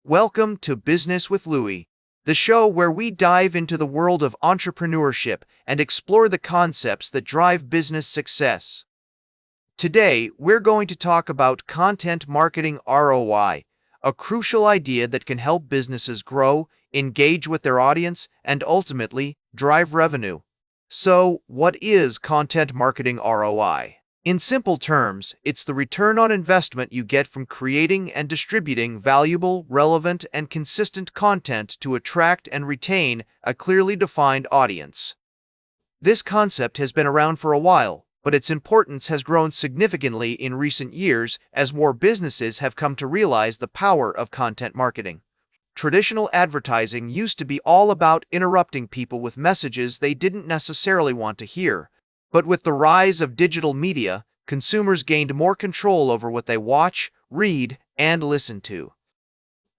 Welcome to Business with Louis, the show where we dive into the world of entrepreneurship and explore the concepts that drive business success. Today, we're going to talk about content marketing ROI, a crucial idea that can help businesses grow, engage with their audience, and ultimately drive revenue. So, what is content marketing ROI? In simple terms, it's the return on investment you get from creating and distributing valuable, relevant, and consistent content to attract and retain a clearly defined audience. This concept has been around for a while, but its importance has grown significantly in recent years as more businesses have come to realize the power of content marketing. Traditional advertising used to be all about interrupting people with messages they didn't necessarily want to hear. But with the rise of digital media, consumers gained more control over what they watch, read, and listen to.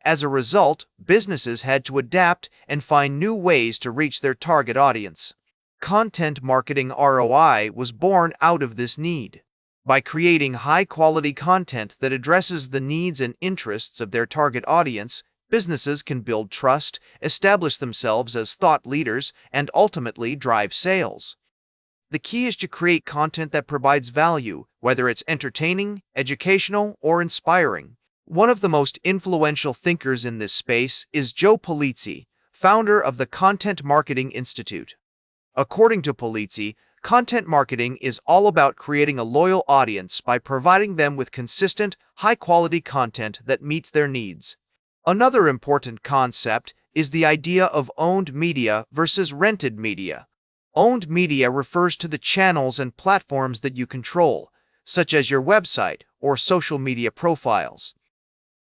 As a result, businesses had to adapt and find new ways to reach their target audience. Content marketing ROI was born out of this need. By creating high-quality content that addresses the needs and interests of their target audience, businesses can build trust, establish themselves as thought leaders, and ultimately drive sales. The key is to create content that provides value, whether it's entertaining, educational, or inspiring. One of the most influential thinkers in this space is Joe Pulizzi, founder of the Content Marketing Institute. According to Pulizzi, content marketing is all about creating a loyal audience by providing them with consistent, high-quality content that meets their needs. Another important concept is the idea of owned media versus rented media. Owned media refers to the channels and platforms that you control, such as your website or social media profiles.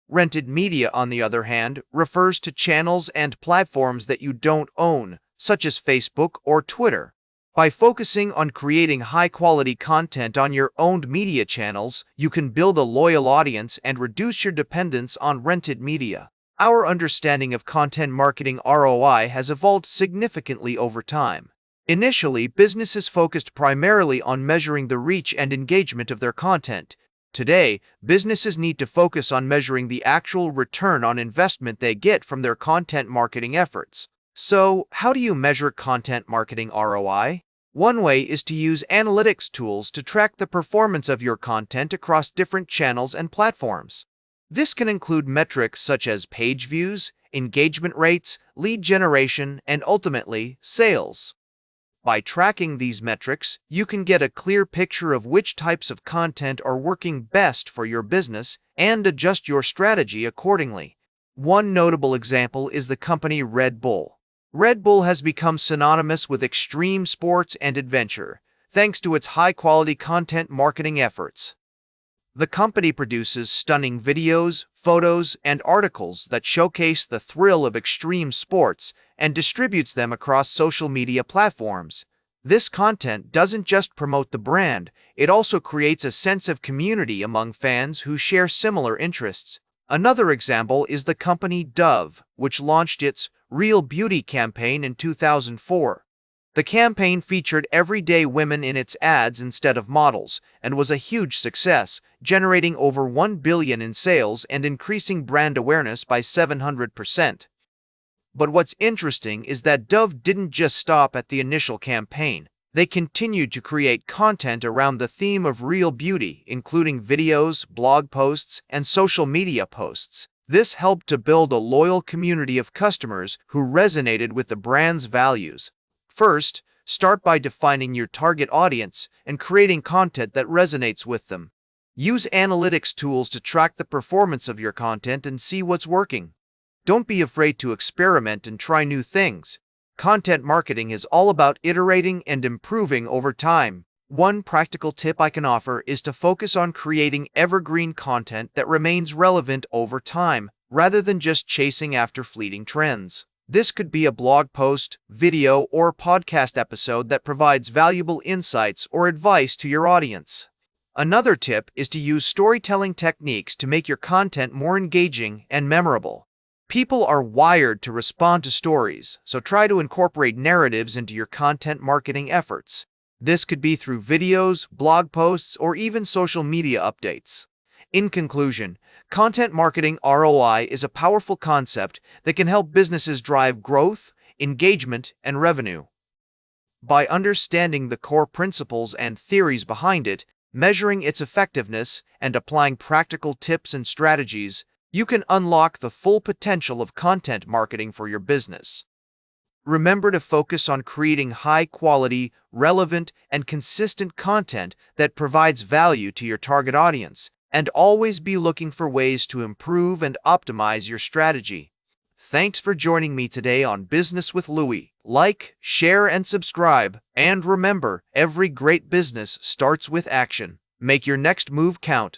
Rented media, on the other hand, refers to channels and platforms that you don't own, such as Facebook or Twitter. By focusing on creating high-quality content on your owned media channels, you can build a loyal audience and reduce your dependence on rented media. Our understanding of content marketing ROI has evolved significantly over time. Initially, businesses focused primarily on measuring the reach and engagement of their content. Today, businesses need to focus on measuring the actual return on investment they get from their content marketing efforts. So, how do you measure content marketing ROI? One way is to use analytics tools to track the performance of your content across different channels and platforms. This can include metrics such as page views, engagement rates, lead generation, and ultimately, sales. By tracking these metrics, you can get a clear picture of which types of content are working best for your business and adjust your strategy accordingly. One notable example is the company Red Bull. Red Bull has become synonymous with extreme sports and adventure, thanks to its high-quality content marketing efforts. The company produces stunning videos, photos, and articles that showcase the thrill of extreme sports and distributes them across social media platforms. This content doesn't just promote the brand, it also creates a sense of community among fans who share similar interests. Another example is the company Dove, which launched its Real Beauty campaign in 2004. The campaign featured everyday women in its ads instead of models, and was a huge success, generating over $1 billion in sales and increasing brand awareness by 700%. But what's interesting is that Dove didn't just stop at the initial campaign. They continued to create content around the theme of real beauty, including videos, blog posts, and social media posts. This helped to build a loyal community of customers who resonated with the brand's values. First, start by defining your target audience and creating content that resonates with them. Use analytics tools to track the performance of your content and see what's working. Don't be afraid to experiment and try new things. Content marketing is all about iterating and improving over time. One practical tip I can offer is to focus on creating evergreen content that remains relevant over time, rather than just chasing after fleeting trends. This could be a blog post, video, or podcast episode that provides valuable insights or advice to your audience. Another tip is to use storytelling techniques to make your content more engaging and memorable. People are wired to respond to stories, so try to incorporate narratives into your content marketing efforts. This could be through videos, blog posts, or even social media updates. In conclusion, content marketing ROI is a powerful concept that can help businesses drive growth, engagement, and revenue. By understanding the core principles and theories behind it, measuring its effectiveness, and applying practical tips and strategies, you can unlock the full potential of content marketing for your business. Remember to focus on creating high-quality, relevant, and consistent content that provides value to your target audience, and always be looking for ways to improve and optimize your strategy. Thanks for joining me today on Business with Louis. Like, share, and subscribe. And remember, every great business starts with action. Make your next move count.